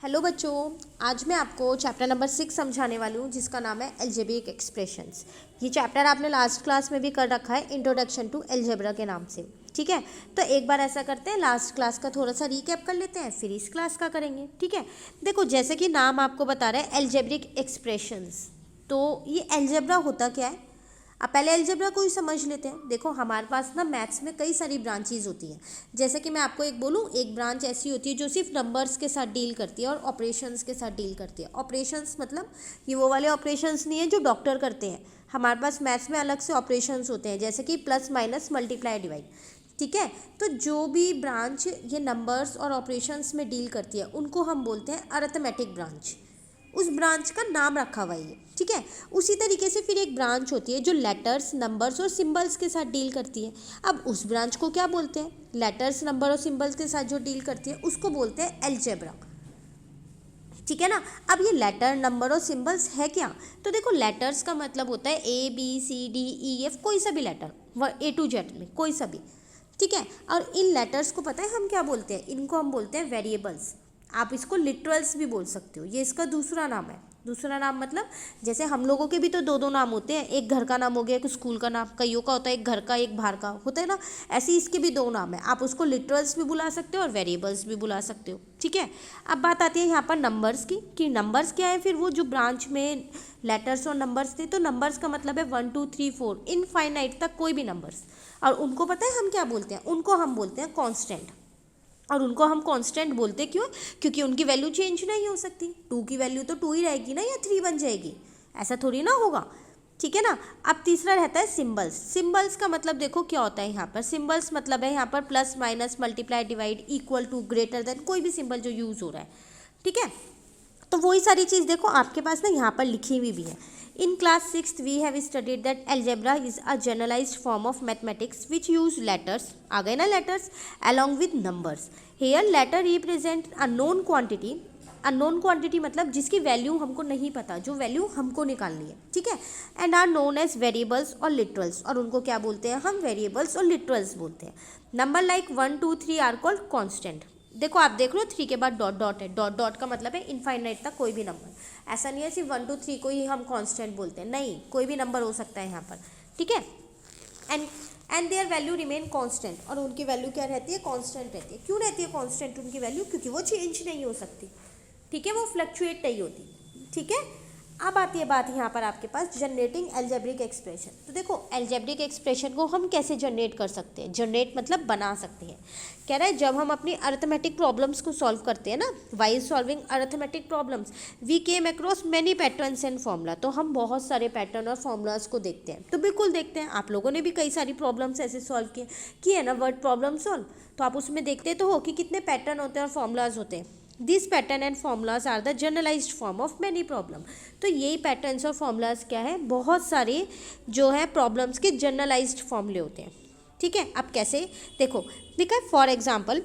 Hello बच्चों, आज मैं आपको चैप्टर नंबर 6 समझाने वाली हूँ जिसका नाम है अलजेब्रिक एक्सप्रेशंस। ये चैप्टर आपने लास्ट क्लास में भी कर रखा है, इंट्रोडक्शन टू अलजेब्रा के नाम से। ठीक है, तो एक बार ऐसा करते हैं, लास्ट क्लास का थोड़ा सा रीकैप कर लेते हैं, फिर इस क्लास का करेंगे। ठीक है, देखो जैसे कि नाम आपको बता रहा है अलजेब्रिक एक्सप्रेशंस, तो ये अलजेब्रा होता क्या है। अब पहले अलजेब्रा को ही समझ लेते हैं। देखो हमारे पास ना मैथ्स में कई सारी ब्रांचेज होती हैं। जैसे कि मैं आपको एक बोलूँ, एक ब्रांच ऐसी होती है जो सिर्फ नंबर्स के साथ डील करती है और ऑपरेशंस के साथ डील करती है। ऑपरेशंस मतलब ये वो वाले ऑपरेशंस नहीं है जो डॉक्टर करते हैं। हमारे पास मैथ्स में अलग से ऑपरेशंस होते हैं, जैसे कि प्लस माइनस मल्टीप्लाई डिवाइड। ठीक है, तो जो भी ब्रांच ये नंबर्स और ऑपरेशंस में डील करती है उनको हम बोलते हैं अरिथमेटिक ब्रांच। उस ब्रांच का नाम रखा हुआ है। ठीक है, उसी तरीके से फिर एक ब्रांच होती है जो लेटर्स, नंबर्स और सिंबल्स के साथ डील करती है। अब उस ब्रांच को क्या बोलते हैं? लेटर्स, नंबर और सिंबल्स के साथ जो डील करती है उसको बोलते हैं अलजेब्रा। ठीक है ना। अब ये लेटर, नंबर और सिंबल्स है क्या? तो देखो लेटर्स का मतलब होता है ABCDEF, कोई सा भी लेटर, A to Z में कोई सा भी। ठीक है, और इन लेटर्स को पता है हम क्या बोलते हैं? इनको हम बोलते हैं वेरिएबल्स। आप इसको लिटरल्स भी बोल सकते हो, ये इसका दूसरा नाम है। दूसरा नाम मतलब जैसे हम लोगों के भी तो दो दो नाम होते हैं, एक घर का नाम हो गया, एक स्कूल का नाम, कईयों का होता है एक घर का एक बाहर का होता है ना, ऐसे ही इसके भी दो नाम है। आप उसको लिटरल्स भी बुला सकते हो और वेरिएबल्स भी बुला सकते हो। ठीक है, अब बात आती है यहाँ पर नंबर्स की, कि नंबर्स क्या है। फिर वो जो ब्रांच में लेटर्स और नंबर्स थे, तो नंबर्स का मतलब है 1 2 3 4 इनफाइनाइट तक कोई भी नंबर्स। और उनको पता है हम क्या बोलते हैं? उनको हम बोलते हैं कांस्टेंट। और उनको हम कांस्टेंट बोलते क्यों? क्योंकि उनकी वैल्यू चेंज नहीं हो सकती। 2 की वैल्यू तो 2 ही रहेगी ना, या 3 बन जाएगी, ऐसा थोड़ी ना होगा। ठीक है ना। अब तीसरा रहता है सिंबल्स। सिंबल्स का मतलब देखो क्या होता है यहाँ पर। सिंबल्स मतलब है यहाँ पर plus minus multiply divide equal to greater than, कोई भी सिंबल जो यूज़ हो रहा है। ठीक है, तो वही सारी चीज़ देखो आपके पास ना यहाँ पर लिखी हुई भी है। In class 6th we have studied that algebra is a generalized form of mathematics which use letters, आ गए ना letters, along with numbers. Here letter represent a known quantity. Unknown quantity मतलब जिसकी वैल्यू हमको नहीं पता, जो वैल्यू हमको निकालनी है। ठीक है, and are known as variables और लिटरल्स, और उनको क्या बोलते हैं हम? वेरिएबल्स और लिटरल्स बोलते हैं। Number like 1 2 3 are called constant. देखो आप देख लो 3 के बाद डॉट डॉट है, डॉट डॉट का मतलब है इनफाइनाइट तक कोई भी नंबर। ऐसा नहीं है सिर्फ 1 2 3 को ही हम कांस्टेंट बोलते हैं, नहीं, कोई भी नंबर हो सकता है यहाँ पर। ठीक है, and their value remain constant, और उनकी वैल्यू क्या रहती है? कांस्टेंट रहती है। क्यों रहती है कांस्टेंट उनकी वैल्यू? क्योंकि वो चेंज नहीं हो सकती। ठीक है, वो फ्लक्चुएट नहीं होती। ठीक है, अब आती है बात यहाँ पर आपके पास जनरेटिंग अलजेब्रिक एक्सप्रेशन। तो देखो अलजेब्रिक एक्सप्रेशन को हम कैसे जनरेट कर सकते हैं? जनरेट मतलब बना सकते हैं। कह रहा है जब हम अपनी अरिथमेटिक प्रॉब्लम्स को सॉल्व करते हैं ना, while solving arithmetic problems we came across many patterns and formula. तो हम बहुत सारे पैटर्न और फॉर्मूलाज को देखते हैं, तो बिल्कुल देखते हैं। आप लोगों ने भी कई सारी प्रॉब्लम्स ऐसे सॉल्व किए ना, वर्ड प्रॉब्लम सॉल्व, तो आप उसमें देखते तो हो कि कितने पैटर्न होते हैं और फॉर्मूलाज होते हैं। This pattern and formulas are the generalised form of many problem. तो यही पैटर्न्स और फॉर्मूलाज क्या है? बहुत सारे जो है प्रॉब्लम्स के जनरलाइज्ड फॉर्मूले होते हैं। ठीक है, अब कैसे? देखो for example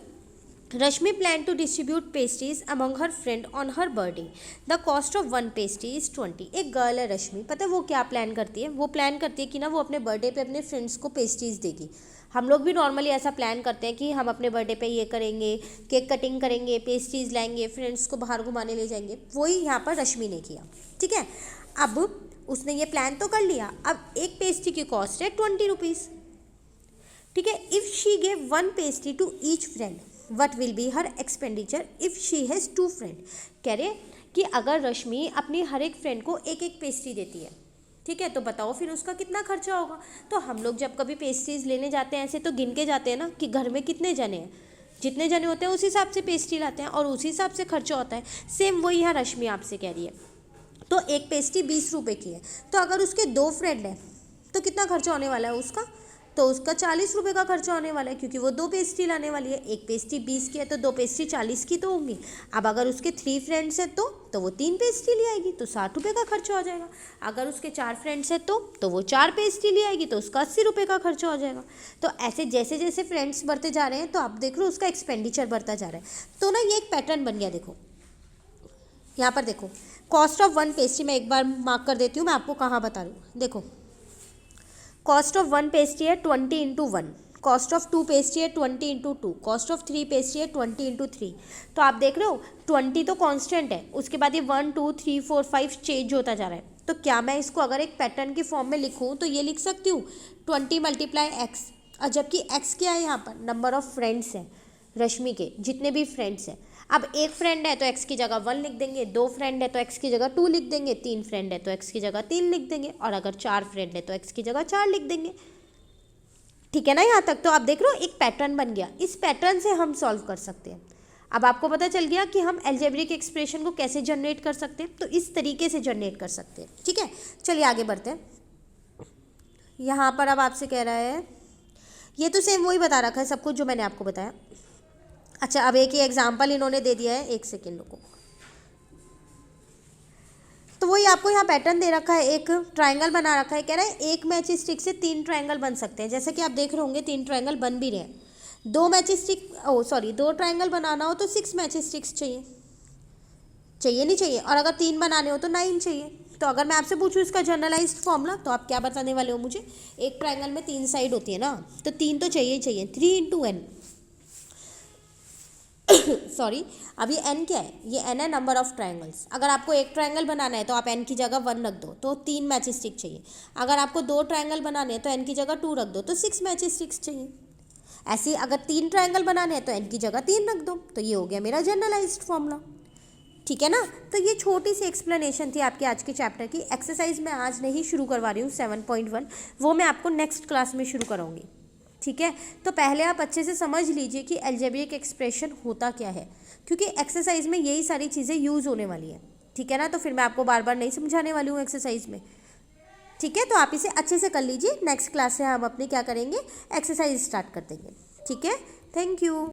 Rashmi plan to distribute pastries among her friend on her birthday. The cost of 1 pastry is 20। एक गर्ल है रश्मि, पता है वो क्या प्लान करती है? वो प्लान करती है कि ना वो अपने बर्थडे पे अपने फ्रेंड्स को पेस्ट्रीज देगी। हम लोग भी नॉर्मली ऐसा प्लान करते हैं कि हम अपने बर्थडे पे ये करेंगे, केक कटिंग करेंगे, पेस्ट्रीज लाएंगे, फ्रेंड्स को बाहर घुमाने ले जाएंगे। वही यहाँ पर रश्मि ने किया। ठीक है, अब उसने ये प्लान तो कर लिया। अब एक पेस्ट्री की कॉस्ट है 20 रुपीज़। ठीक है, if she gave 1 pastry to each friend what will be her expenditure if she has 2 friend. कह रहे कि अगर रश्मि अपनी हर एक फ्रेंड को एक एक पेस्ट्री देती है, ठीक है, तो बताओ फिर उसका कितना खर्चा होगा। तो हम लोग जब कभी पेस्ट्रीज लेने जाते हैं ऐसे तो गिन के जाते हैं ना कि घर में कितने जने हैं, जितने जने होते हैं उस हिसाब से पेस्ट्री लाते हैं और उसी हिसाब से खर्चा होता है। सेम वही यहाँ रश्मि आपसे कह रही है। तो एक पेस्ट्री 20 रुपये की है, तो अगर उसके 2 फ्रेंड हैं तो कितना खर्चा होने वाला है उसका? तो उसका 40 रुपये का खर्चा होने वाला है, क्योंकि वो 2 पेस्ट्री लाने वाली है। एक पेस्ट्री 20 की है तो 2 पेस्ट्री 40 की तो होंगी। अब अगर उसके 3 फ्रेंड्स हैं तो वो 3 पेस्ट्री ले आएगी, तो 60 रुपये का खर्चा हो जाएगा। अगर उसके 4 फ्रेंड्स हैं तो वो 4 पेस्ट्री ले आएगी, तो उसका 80 रुपये का खर्चा हो जाएगा। तो ऐसे जैसे जैसे फ्रेंड्स बढ़ते जा रहे हैं तो आप देख लो उसका एक्सपेंडिचर बढ़ता जा रहा है। तो ना ये एक पैटर्न बन गया। देखो यहाँ पर देखो कॉस्ट ऑफ 1 पेस्ट्री, मैं एक बार मार्क कर देती हूँ, मैं आपको कहाँ बता रही हूँ। देखो कॉस्ट ऑफ 1 पेस्ट्री है 20 × 1, कॉस्ट ऑफ 2 पेस्ट्री है 20 इंटू 2, कॉस्ट ऑफ 3 पेस्ट्री है 20 इंटू 3। तो आप देख रहे हो 20 तो कांस्टेंट है, उसके बाद ये 1 2 3 4 5 चेंज होता जा रहा है। तो क्या मैं इसको अगर एक पैटर्न की फॉर्म में लिखूँ तो ये लिख सकती हूँ 20 मल्टीप्लाई एक्स, और जबकि एक्स क्या है यहाँ पर, नंबर ऑफ फ्रेंड्स हैं रश्मि के, जितने भी फ्रेंड्स हैं। अब एक फ्रेंड है तो एक्स की जगह 1 लिख देंगे, 2 फ्रेंड है तो एक्स की जगह 2 लिख देंगे, 3 फ्रेंड है तो एक्स की जगह 3 लिख देंगे, और अगर 4 फ्रेंड है तो एक्स की जगह 4 लिख देंगे। ठीक है ना, यहाँ तक तो आप देख रहे हो एक पैटर्न बन गया। इस पैटर्न से हम सॉल्व कर सकते हैं। अब आपको पता चल गया कि हम अलजेब्रिक एक्सप्रेशन को कैसे जनरेट कर सकते हैं, तो इस तरीके से जनरेट कर सकते हैं। ठीक है, चलिए आगे बढ़ते हैं। यहाँ पर अब आपसे कह रहा है, ये तो सेम वही बता रखा है सब कुछ जो मैंने आपको बताया। अच्छा, अब एक ही एग्जाम्पल इन्होंने दे दिया है, एक सेकेंड रुको। तो वही आपको यहाँ पैटर्न दे रखा है, एक ट्रायंगल बना रखा है, कह रहा है एक मैच स्टिक से 3 ट्रायंगल बन सकते हैं। जैसे कि आप देख रहे होंगे 3 ट्रायंगल बन भी रहे हैं। 2 ट्रायंगल बनाना हो तो 6 मैच स्टिक्स चाहिए, चाहिए नहीं चाहिए, और अगर 3 बनाने हो तो 9 चाहिए। तो अगर मैं आपसे पूछूं इसका जनरलाइज्ड फॉर्मूला, तो आप क्या बताने वाले हो मुझे? एक ट्रायंगल में 3 साइड होती है ना, तो 3 तो चाहिए ही चाहिए। 3 इंटू एन सॉरी, अब ये n क्या है? ये n है नंबर ऑफ ट्रायंगल्स। अगर आपको एक ट्रायंगल बनाना है तो आप n की जगह 1 रख दो, तो 3 मैच स्टिक चाहिए। अगर आपको 2 ट्रायंगल बनाने हैं तो n की जगह 2 रख दो, तो 6 मैच स्टिक्स चाहिए। ऐसे ही अगर 3 ट्रायंगल बनाने हैं तो n की जगह 3 रख दो, तो ये हो गया मेरा जनरलाइज्ड फॉर्मूला। ठीक है ना, तो ये छोटी सी एक्सप्लेनेशन थी आपके आज के चैप्टर की। एक्सरसाइज मैं आज नहीं शुरू करवा रही हूँ 7.1, वो मैं आपको नेक्स्ट क्लास में शुरू कराऊंगी। ठीक है, तो पहले आप अच्छे से समझ लीजिए कि अलजेब्रिक एक्सप्रेशन होता क्या है, क्योंकि एक्सरसाइज में यही सारी चीज़ें यूज़ होने वाली हैं। ठीक है ना, तो फिर मैं आपको बार बार नहीं समझाने वाली हूँ एक्सरसाइज में। ठीक है, तो आप इसे अच्छे से कर लीजिए। नेक्स्ट क्लास से हम अपनी क्या करेंगे, एक्सरसाइज स्टार्ट कर देंगे। ठीक है, थैंक यू।